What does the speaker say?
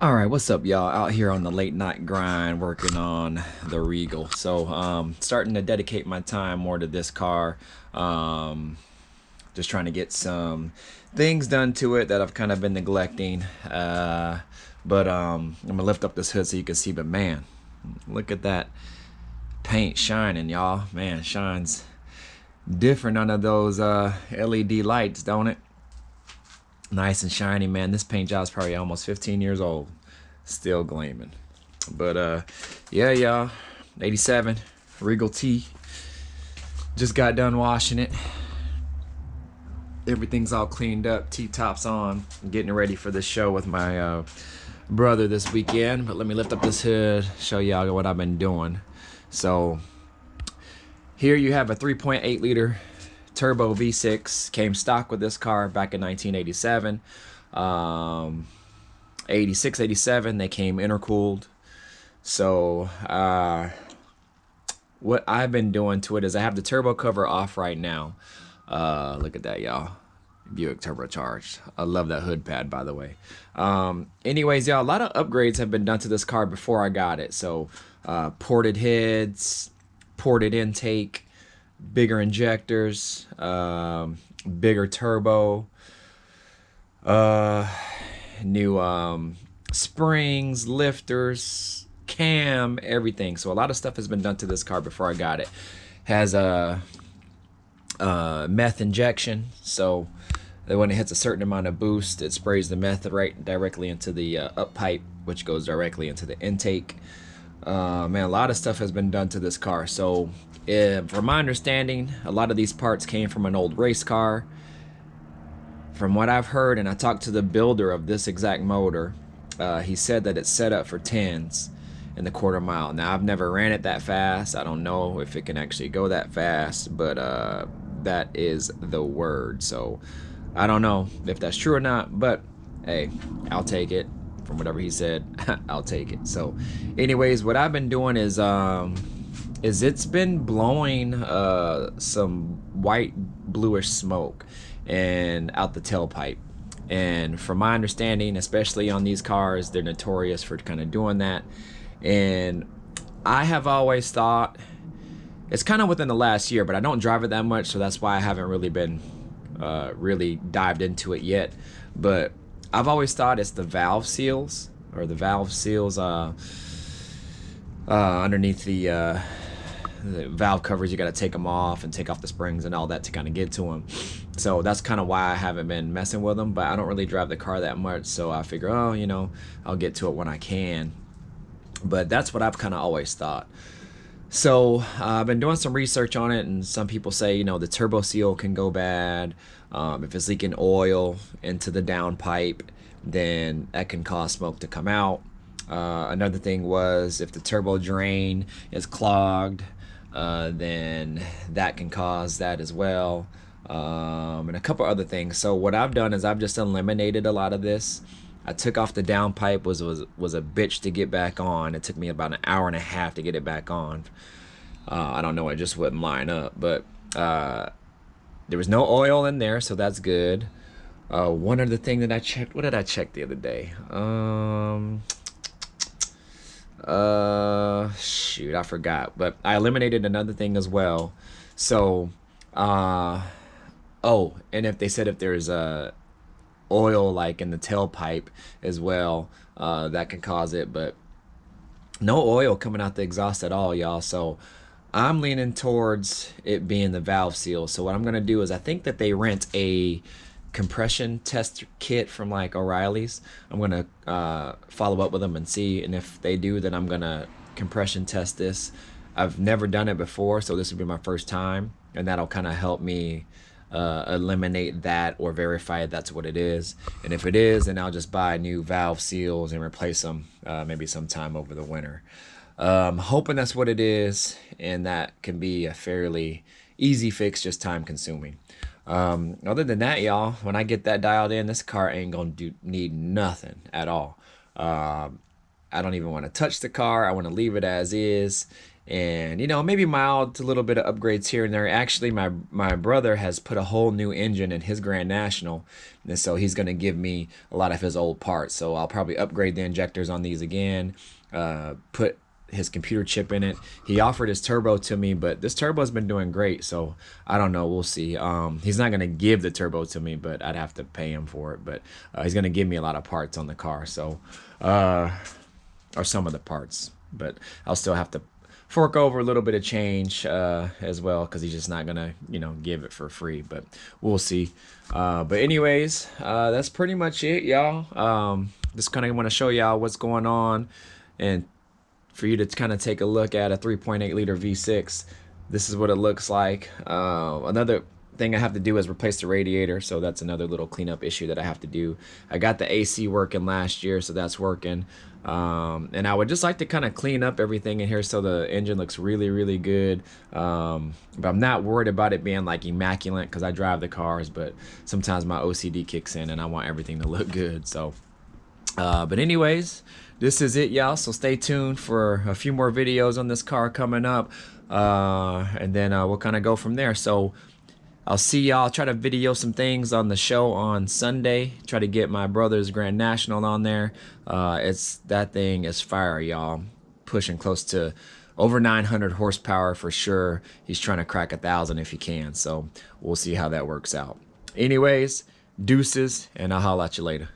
All right, what's up, y'all? Out here on the late night grind working on the Regal. So, starting to dedicate my time more to this car. Um, just trying to get some things done to it that I've kind of been neglecting. But I'm gonna lift up this hood so you can see. But man, look at that paint shining, y'all. Man, shines different under those LED lights, don't it? Nice and shiny, man. This paint job's probably almost 15 years old, still gleaming. But yeah, y'all, 87 Regal T. Just got done washing it. Everything's all cleaned up. T-tops on. I'm getting ready for the show with my brother this weekend. But let me lift up this hood, show y'all what I've been doing. So here you have a 3.8 liter turbo V6. Came stock with this car back in 1987. 86, 87, they came intercooled. So what I've been doing to it is I have the turbo cover off right now. Look at that, y'all. Buick turbocharged. I love that hood pad, by the way. Anyways, y'all, a lot of upgrades have been done to this car before I got it. So ported heads, ported intake, bigger injectors, bigger turbo, new springs, lifters, cam, everything. So a lot of stuff has been done to this car before I got it. Has a meth injection, so that when it hits a certain amount of boost, it sprays the meth right directly into the up pipe, which goes directly into the intake. Man, a lot of stuff has been done to this car. So from my understanding, a lot of these parts came from an old race car. From what I've heard, and I talked to the builder of this exact motor, he said that it's set up for 10s in the quarter mile. Now, I've never ran it that fast. I don't know if it can actually go that fast, but that is the word. So I don't know if that's true or not, but hey, I'll take it. From whatever he said, I'll take it. So anyways, what I've been doing is it's been blowing some white bluish smoke and out the tailpipe. And from my understanding, especially on these cars, they're notorious for kind of doing that. And I have always thought, it's kind of within the last year, but I don't drive it that much, so that's why I haven't really been really dived into it yet. But I've always thought it's the valve seals, or the valve seals underneath the valve covers. You got to take them off and take off the springs and all that to kind of get to them. So that's kind of why I haven't been messing with them. But I don't really drive the car that much, so I figure, oh, you know, I'll get to it when I can. But that's what I've kind of always thought. So I've been doing some research on it, and some people say, you know, the turbo seal can go bad. If it's leaking oil into the downpipe, then that can cause smoke to come out. Another thing was if the turbo drain is clogged, then that can cause that as well. And a couple other things. So what I've done is I've just eliminated a lot of this. I took off the downpipe, was a bitch to get back on. It took me about an hour and a half to get it back on. I don't know, it just wouldn't line up. But there was no oil in there, so that's good. One other thing that I checked, what did I check the other day? Shoot, I forgot. But I eliminated another thing as well. So, oh, and if they said if there's a oil like in the tailpipe as well, that can cause it. But no oil coming out the exhaust at all, y'all. So I'm leaning towards it being the valve seal. So what I'm gonna do is, I think that they rent a compression test kit from like O'Reilly's. I'm gonna follow up with them and see, and if they do, then I'm gonna compression test this. I've never done it before, so this will be my first time, and that'll kind of help me eliminate that or verify that's what it is. And if it is, then I'll just buy new valve seals and replace them maybe sometime over the winter. Hoping that's what it is, and that can be a fairly easy fix, just time consuming. Other than that, y'all, when I get that dialed in, this car ain't gonna need nothing at all. I don't even want to touch the car. I want to leave it as is, and you know, maybe mild to a little bit of upgrades here and there. Actually, my brother has put a whole new engine in his Grand National, and so he's going to give me a lot of his old parts. So I'll probably upgrade the injectors on these again, put his computer chip in it. He offered his turbo to me, but this turbo has been doing great, so I don't know, we'll see. He's not gonna give the turbo to me, but I'd have to pay him for it. But he's gonna give me a lot of parts on the car, so or some of the parts, but I'll still have to fork over a little bit of change as well, because he's just not gonna, you know, give it for free. But we'll see. But anyways, that's pretty much it, y'all. Just kind of want to show y'all what's going on, and for you to kind of take a look at a 3.8 liter V6. This is what it looks like. Another thing I have to do is replace the radiator, so that's another little cleanup issue that I have to do. I got the AC working last year, so that's working. And I would just like to kind of clean up everything in here so the engine looks really, really good. But I'm not worried about it being like immaculate, because I drive the cars, but sometimes my OCD kicks in and I want everything to look good. So but anyways, this is it, y'all. So stay tuned for a few more videos on this car coming up, and then we'll kind of go from there. So I'll see y'all. Try to video some things on the show on Sunday. Try to get my brother's Grand National on there. That thing is fire, y'all. Pushing close to over 900 horsepower for sure. He's trying to crack 1,000 if he can. So we'll see how that works out. Anyways, deuces, and I'll holla at you later.